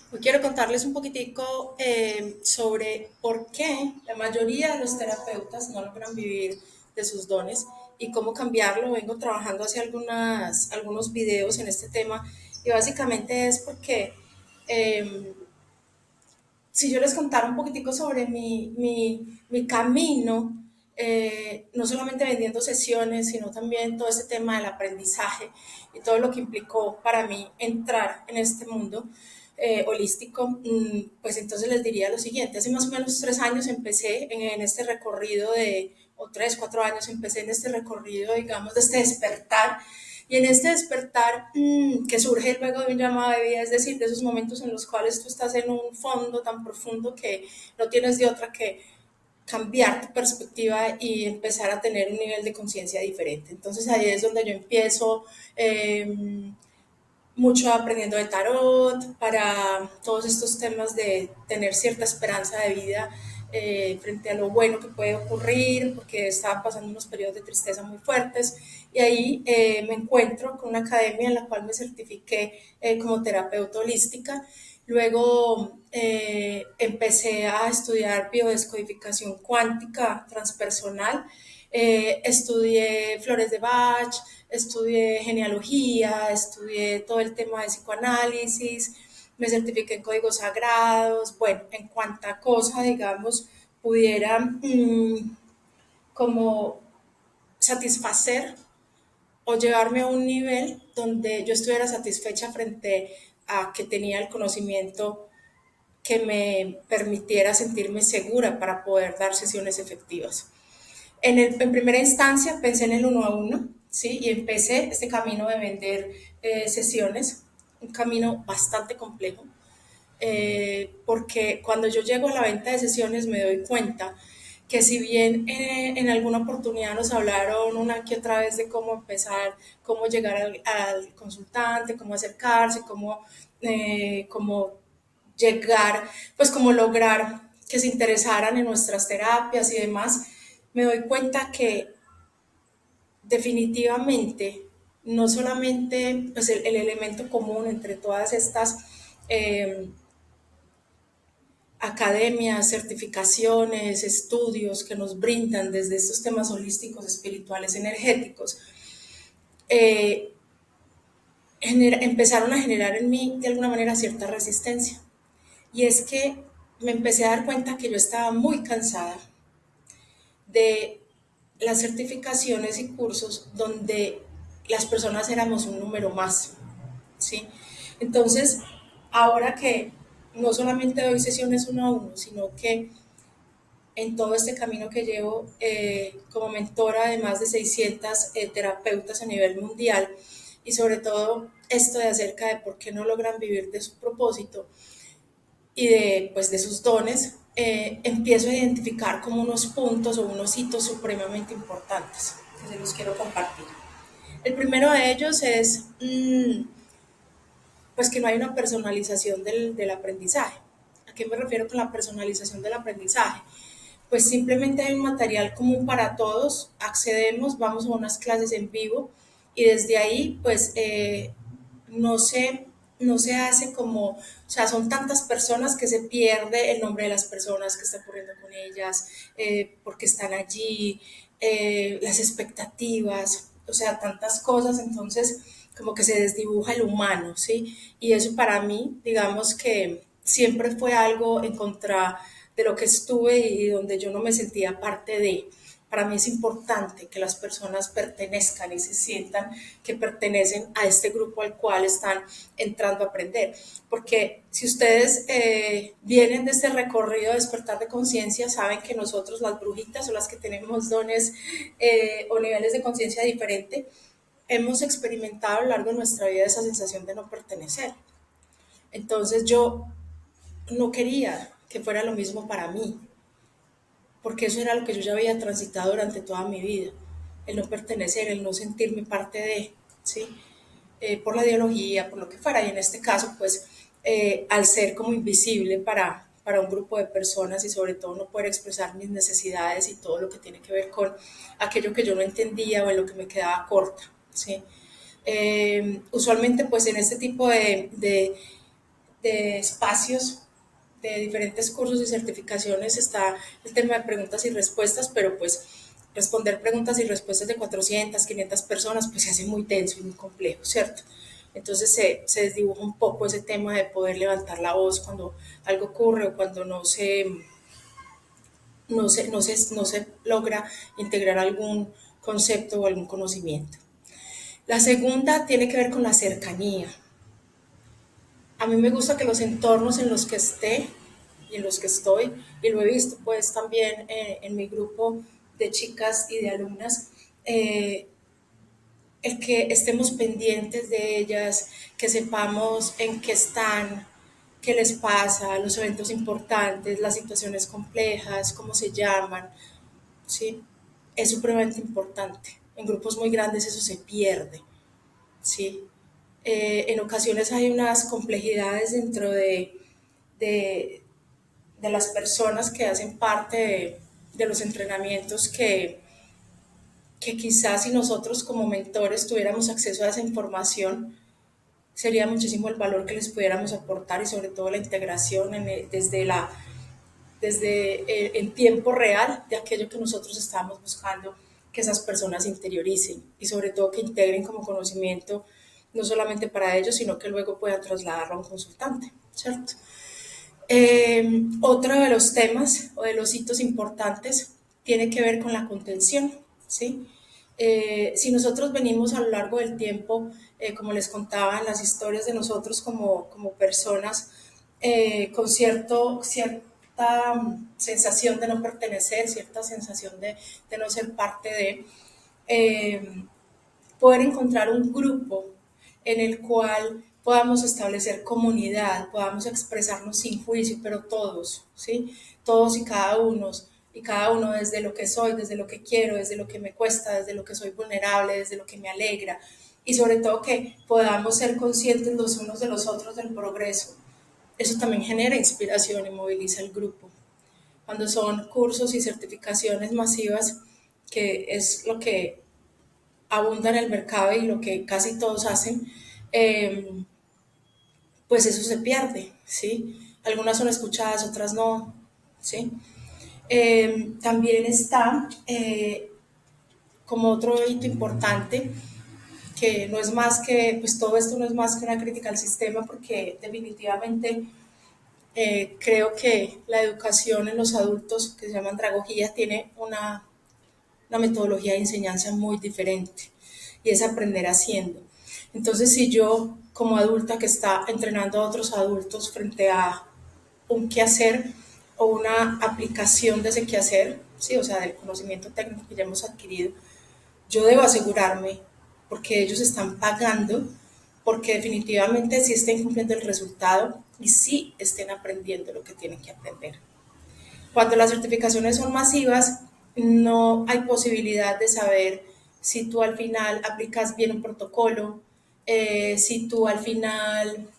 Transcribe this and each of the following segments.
Hoy quiero contarles un poquitico sobre por qué la mayoría de los terapeutas no logran vivir de sus dones y cómo cambiarlo. Vengo trabajando hace algunos videos en este tema y básicamente es porque eh, si yo les contara un poquitico sobre mi camino, no solamente vendiendo sesiones, sino también todo este tema del aprendizaje y todo lo que implicó para mí entrar en este mundo holístico, pues entonces les diría lo siguiente. Hace más o menos 3 años empecé en este recorrido o 3, 4 años empecé en este recorrido, digamos, de este despertar y en este despertar que surge luego de un llamado de vida, es decir, de esos momentos en los cuales tú estás en un fondo tan profundo que no tienes de otra que cambiar tu perspectiva y empezar a tener un nivel de conciencia diferente. Entonces ahí es donde yo empiezo mucho aprendiendo de tarot, para todos estos temas de tener cierta esperanza de vida frente a lo bueno que puede ocurrir, porque estaba pasando unos periodos de tristeza muy fuertes. Y ahí me encuentro con una academia en la cual me certifiqué como terapeuta holística. Luego empecé a estudiar biodescodificación cuántica transpersonal, estudié flores de Bach, estudié genealogía, estudié todo el tema de psicoanálisis, me certifiqué en códigos sagrados, bueno, en cuanta cosa, digamos, pudiera como satisfacer o llevarme a un nivel donde yo estuviera satisfecha frente a que tenía el conocimiento que me permitiera sentirme segura para poder dar sesiones efectivas. En primera instancia pensé en el uno a uno, ¿sí? Y empecé este camino de vender sesiones, un camino bastante complejo, porque cuando yo llego a la venta de sesiones me doy cuenta que si bien en alguna oportunidad nos hablaron una que otra vez de cómo empezar, cómo llegar al consultante, cómo acercarse, cómo llegar, pues cómo lograr que se interesaran en nuestras terapias y demás, me doy cuenta que definitivamente no solamente pues el elemento común entre todas estas eh, academias, certificaciones, estudios que nos brindan desde estos temas holísticos, espirituales, energéticos, eh, empezaron a generar en mí de alguna manera cierta resistencia. Y es que me empecé a dar cuenta que yo estaba muy cansada de las certificaciones y cursos donde las personas éramos un número más, ¿sí? Entonces, ahora que no solamente doy sesiones uno a uno, sino que en todo este camino que llevo como mentora de más de 600 terapeutas a nivel mundial y sobre todo esto de acerca de por qué no logran vivir de su propósito y pues, de sus dones, empiezo a identificar como unos puntos o unos hitos supremamente importantes que se los quiero compartir. El primero de ellos es pues que no hay una personalización del aprendizaje. ¿A qué me refiero con la personalización del aprendizaje? Pues simplemente hay un material común para todos, accedemos, vamos a unas clases en vivo y desde ahí pues no se, no se hace como, o sea, son tantas personas que se pierde el nombre de las personas, que está ocurriendo con ellas, porque están allí, las expectativas, o sea, tantas cosas, entonces como que se desdibuja el humano, ¿sí? Y eso para mí, digamos que siempre fue algo en contra de lo que estuve y donde yo no me sentía parte de. Para mí es importante que las personas pertenezcan y se sientan que pertenecen a este grupo al cual están entrando a aprender. Porque si ustedes vienen de este recorrido de despertar de conciencia, saben que nosotros, las brujitas o las que tenemos dones o niveles de conciencia diferente, hemos experimentado a lo largo de nuestra vida esa sensación de no pertenecer. Entonces yo no quería que fuera lo mismo para mí, porque eso era lo que yo ya había transitado durante toda mi vida, el no pertenecer, el no sentirme parte de, ¿sí? Por la ideología, por lo que fuera, y en este caso, pues, al ser como invisible para un grupo de personas y sobre todo no poder expresar mis necesidades y todo lo que tiene que ver con aquello que yo no entendía o en lo que me quedaba corta, ¿sí? Usualmente, pues, en este tipo de espacios de diferentes cursos y certificaciones está el tema de preguntas y respuestas, pero pues responder preguntas y respuestas de 400, 500 personas, pues se hace muy denso y muy complejo, ¿cierto? Entonces se desdibuja un poco ese tema de poder levantar la voz cuando algo ocurre o cuando no se logra integrar algún concepto o algún conocimiento. La segunda tiene que ver con la cercanía. A mí me gusta que los entornos en los que esté y en los que estoy, y lo he visto pues también en mi grupo de chicas y de alumnas, el que estemos pendientes de ellas, que sepamos en qué están, qué les pasa, los eventos importantes, las situaciones complejas, cómo se llaman, ¿sí? Es supremamente importante. En grupos muy grandes eso se pierde, ¿sí? En ocasiones hay unas complejidades dentro de, de las personas que hacen parte de los entrenamientos que quizás si nosotros como mentores tuviéramos acceso a esa información, sería muchísimo el valor que les pudiéramos aportar y sobre todo la integración desde en tiempo real de aquello que nosotros estamos buscando que esas personas interioricen y sobre todo que integren como conocimiento no solamente para ellos, sino que luego puedan trasladarlo a un consultante, ¿cierto? Otro de los temas o de los hitos importantes tiene que ver con la contención, ¿sí? Si nosotros venimos a lo largo del tiempo, como les contaba en las historias de nosotros como personas, con cierta sensación de no pertenecer, cierta sensación de no ser parte de, eh, poder encontrar un grupo en el cual podamos establecer comunidad, podamos expresarnos sin juicio, pero todos, ¿sí? Todos y cada uno desde lo que soy, desde lo que quiero, desde lo que me cuesta, desde lo que soy vulnerable, desde lo que me alegra, y sobre todo que podamos ser conscientes los unos de los otros del progreso. Eso también genera inspiración y moviliza el grupo. Cuando son cursos y certificaciones masivas, que es lo que abunda en el mercado y lo que casi todos hacen, eh, pues eso se pierde, ¿sí? Algunas son escuchadas, otras no, ¿sí? También está como otro hito importante, que no es más que, pues todo esto no es más que una crítica al sistema, porque definitivamente creo que la educación en los adultos, que se llama andragogía, tiene una metodología de enseñanza muy diferente y es aprender haciendo. Entonces, si yo como adulta que está entrenando a otros adultos frente a un quehacer o una aplicación de ese quehacer, sí, o sea, del conocimiento técnico que ya hemos adquirido, yo debo asegurarme, porque ellos están pagando, porque definitivamente sí estén cumpliendo el resultado y sí estén aprendiendo lo que tienen que aprender. Cuando las certificaciones son masivas, no hay posibilidad de saber si tú al final aplicas bien un protocolo, si tú al final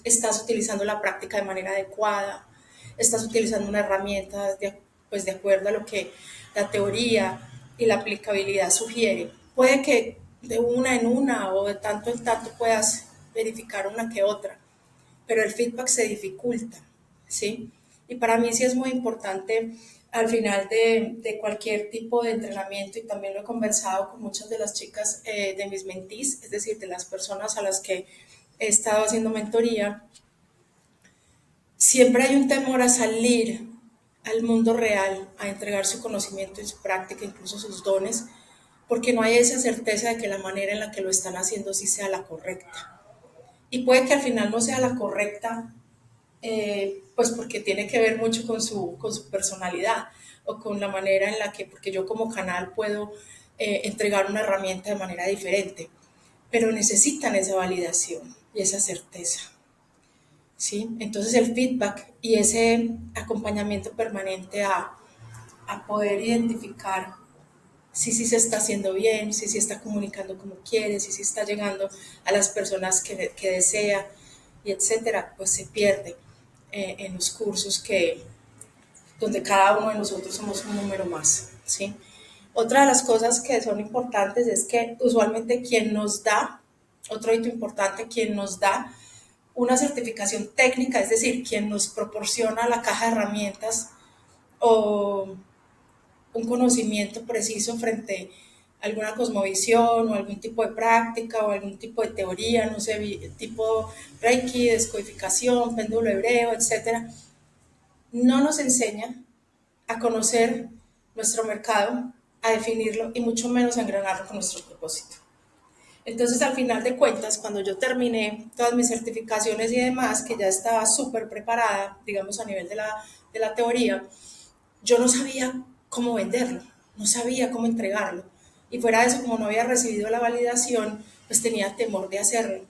estás utilizando la práctica de manera adecuada, estás utilizando una herramienta pues de acuerdo a lo que la teoría y la aplicabilidad sugiere. Puede que de una en una o de tanto en tanto puedas verificar una que otra, pero el feedback se dificulta, ¿sí? Y para mí sí es muy importante al final de cualquier tipo de entrenamiento, y también lo he conversado con muchas de las chicas de mis mentees, es decir, de las personas a las que he estado haciendo mentoría, siempre hay un temor a salir al mundo real, a entregar su conocimiento y su práctica, incluso sus dones, porque no hay esa certeza de que la manera en la que lo están haciendo sí sea la correcta. Y puede que al final no sea la correcta, pues porque tiene que ver mucho con su personalidad o con la manera en la que, porque yo como canal puedo entregar una herramienta de manera diferente, pero necesitan esa validación y esa certeza, ¿sí? Entonces el feedback y ese acompañamiento permanente a poder identificar si se está haciendo bien, si se está comunicando como quiere, si se está llegando a las personas que desea, y etcétera, pues se pierde en los cursos donde cada uno de nosotros somos un número más, ¿sí? Otra de las cosas que son importantes es que usualmente quien nos da, otro hito importante, quien nos da, una certificación técnica, es decir, quien nos proporciona la caja de herramientas o un conocimiento preciso frente a alguna cosmovisión o algún tipo de práctica o algún tipo de teoría, no sé, tipo Reiki, descodificación, péndulo hebreo, etcétera, no nos enseña a conocer nuestro mercado, a definirlo y mucho menos a engranarlo con nuestro propósito. Entonces, al final de cuentas, cuando yo terminé todas mis certificaciones y demás, que ya estaba súper preparada, digamos, a nivel de la teoría, yo no sabía cómo venderlo, no sabía cómo entregarlo. Y fuera de eso, como no había recibido la validación, pues tenía temor de hacerlo,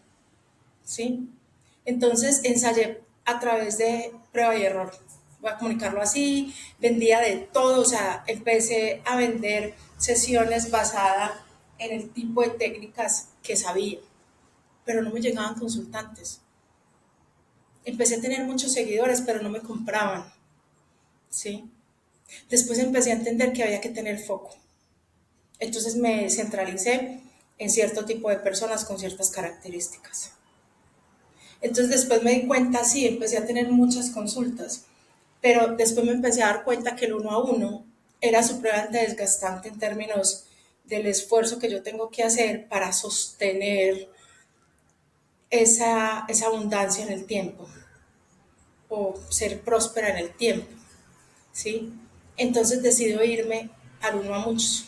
¿sí? Entonces ensayé a través de prueba y error. Voy a comunicarlo así, vendía de todo, o sea, empecé a vender sesiones basadas en el tipo de técnicas que sabía, pero no me llegaban consultantes. Empecé a tener muchos seguidores, pero no me compraban, ¿sí? Después empecé a entender que había que tener foco. Entonces me centralicé en cierto tipo de personas con ciertas características. Entonces después me di cuenta, sí, empecé a tener muchas consultas, pero después me empecé a dar cuenta que el uno a uno era supremamente desgastante en términos del esfuerzo que yo tengo que hacer para sostener esa abundancia en el tiempo o ser próspera en el tiempo, ¿sí? Entonces decido irme al uno a muchos,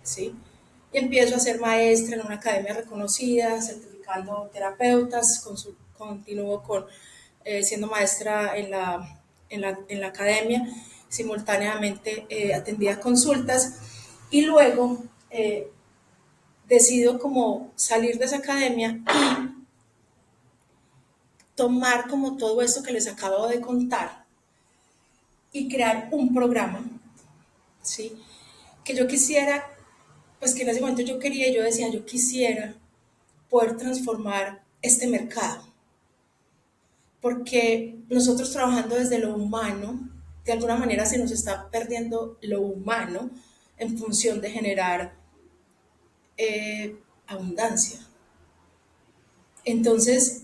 ¿sí? Y empiezo a ser maestra en una academia reconocida, certificando terapeutas, continúo siendo maestra en la academia, simultáneamente atendía consultas y luego decido como salir de esa academia y tomar como todo esto que les acabo de contar y crear un programa, ¿sí? Que yo quisiera, pues que en ese momento yo quería, yo decía, yo quisiera poder transformar este mercado, porque nosotros trabajando desde lo humano, de alguna manera se nos está perdiendo lo humano en función de generar abundancia. Entonces,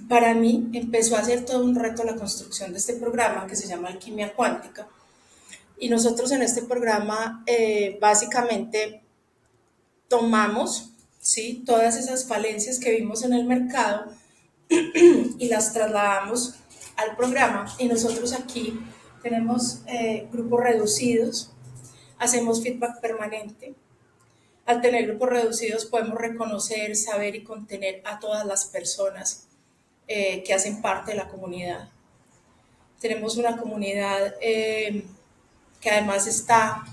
para mí empezó a ser todo un reto la construcción de este programa que se llama Alquimia Cuántica. Y nosotros en este programa básicamente tomamos, ¿sí?, todas esas falencias que vimos en el mercado y las trasladamos al programa. Y nosotros aquí tenemos grupos reducidos, hacemos feedback permanente. Al tener grupos reducidos podemos reconocer, saber y contener a todas las personas que hacen parte de la comunidad. Tenemos una comunidad que además está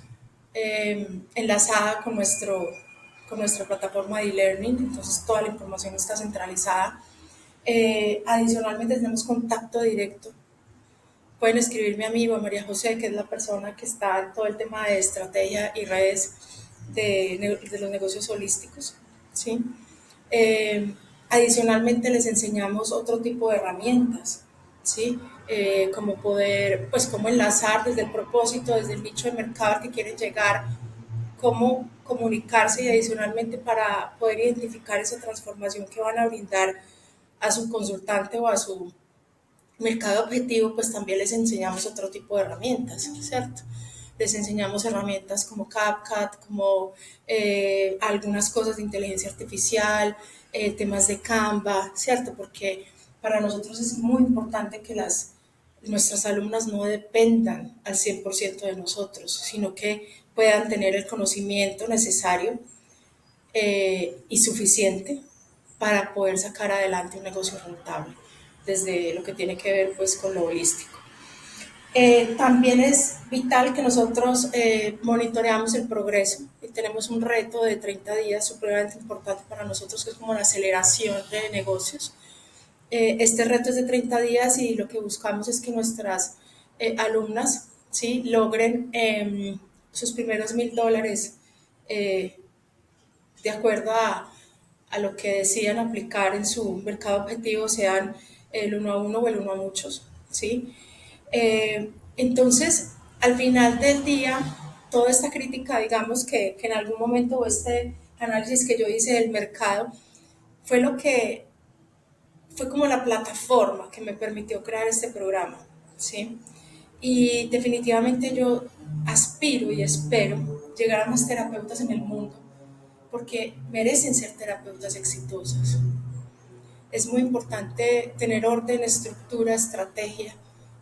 enlazada con nuestra plataforma de e-learning, entonces toda la información está centralizada. Adicionalmente tenemos contacto directo. Pueden escribirme a mí o a María José, que es la persona que está en todo el tema de estrategia y redes de los negocios holísticos, ¿sí? Adicionalmente les enseñamos otro tipo de herramientas, ¿sí? Como poder, pues cómo enlazar desde el propósito, desde el nicho de mercado al que quieren llegar, cómo comunicarse y adicionalmente para poder identificar esa transformación que van a brindar a su consultante o a su mercado objetivo, pues también les enseñamos otro tipo de herramientas, ¿cierto? Les enseñamos herramientas como CapCut, como algunas cosas de inteligencia artificial, temas de Canva, ¿cierto? Porque para nosotros es muy importante que nuestras alumnas no dependan al 100% de nosotros, sino que puedan tener el conocimiento necesario y suficiente para poder sacar adelante un negocio rentable, desde lo que tiene que ver pues con lo holístico. También es vital que nosotros monitoreamos el progreso y tenemos un reto de 30 días supremamente importante para nosotros, que es como la aceleración de negocios. Este reto es de 30 días y lo que buscamos es que nuestras alumnas, ¿sí?, logren sus primeros $1,000 de acuerdo a lo que decidan aplicar en su mercado objetivo, sean el uno a uno o el uno a muchos, ¿sí? Entonces, al final del día, toda esta crítica, digamos que en algún momento, o este análisis que yo hice del mercado, fue lo que fue como la plataforma que me permitió crear este programa, ¿sí? Y definitivamente yo aspiro y espero llegar a más terapeutas en el mundo porque merecen ser terapeutas exitosos. Es muy importante tener orden, estructura, estrategia,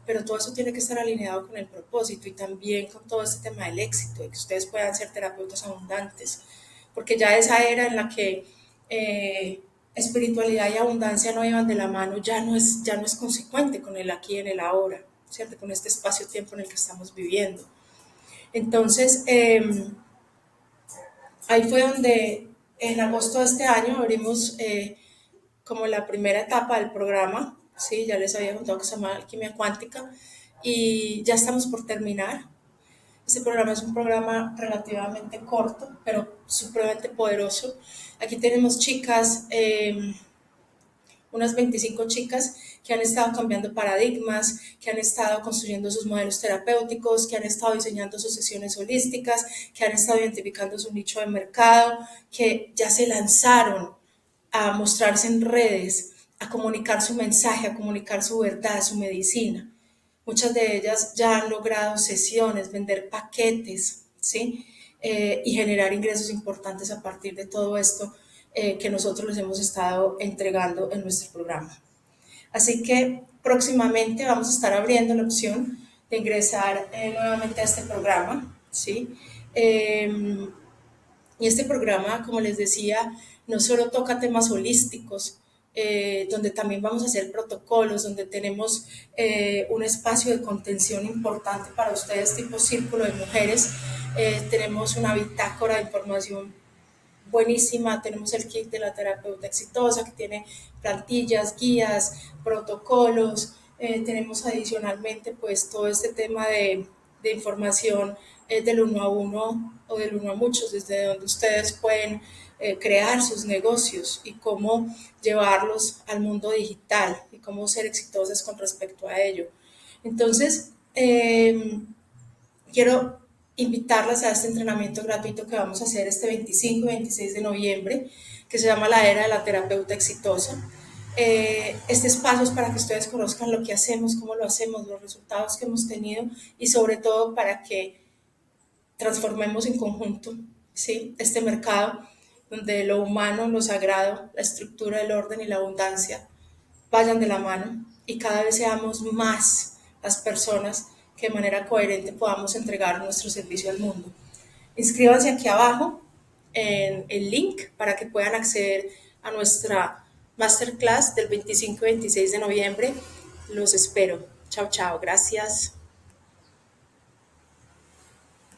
pero todo eso tiene que estar alineado con el propósito y también con todo este tema del éxito, de que ustedes puedan ser terapeutas abundantes, porque ya esa era en la que espiritualidad y abundancia no iban de la mano, ya no es consecuente con el aquí y en el ahora, ¿cierto? Con este espacio-tiempo en el que estamos viviendo. Entonces, ahí fue donde en agosto de este año abrimos como la primera etapa del programa, ¿sí? Ya les había contado que se llama Alquimia Cuántica y ya estamos por terminar. Este programa es un programa relativamente corto, pero supremamente poderoso. Aquí tenemos chicas, unas 25 chicas que han estado cambiando paradigmas, que han estado construyendo sus modelos terapéuticos, que han estado diseñando sus sesiones holísticas, que han estado identificando su nicho de mercado, que ya se lanzaron a mostrarse en redes, a comunicar su mensaje, a comunicar su verdad, su medicina. Muchas de ellas ya han logrado sesiones, vender paquetes, ¿sí? Y generar ingresos importantes a partir de todo esto que nosotros les hemos estado entregando en nuestro programa. Así que próximamente vamos a estar abriendo la opción de ingresar nuevamente a este programa, ¿sí? Y este programa, como les decía, no solo toca temas holísticos, donde también vamos a hacer protocolos, donde tenemos un espacio de contención importante para ustedes, tipo círculo de mujeres. Tenemos una bitácora de información buenísima, tenemos el kit de la terapeuta exitosa que tiene plantillas, guías, protocolos, tenemos adicionalmente pues todo este tema de información del uno a uno o del uno a muchos, desde donde ustedes pueden crear sus negocios y cómo llevarlos al mundo digital y cómo ser exitosas con respecto a ello. Entonces, quiero invitarlas a este entrenamiento gratuito que vamos a hacer este 25 y 26 de noviembre, que se llama La Era de la Terapeuta Exitosa. Este espacio es para que ustedes conozcan lo que hacemos, cómo lo hacemos, los resultados que hemos tenido y sobre todo para que transformemos en conjunto, ¿sí? Este mercado donde lo humano, lo sagrado, la estructura, el orden y la abundancia vayan de la mano y cada vez seamos más las personas que de manera coherente podamos entregar nuestro servicio al mundo. Inscríbanse aquí abajo en el link para que puedan acceder a nuestra masterclass del 25 y 26 de noviembre. Los espero. Chao, chao. Gracias.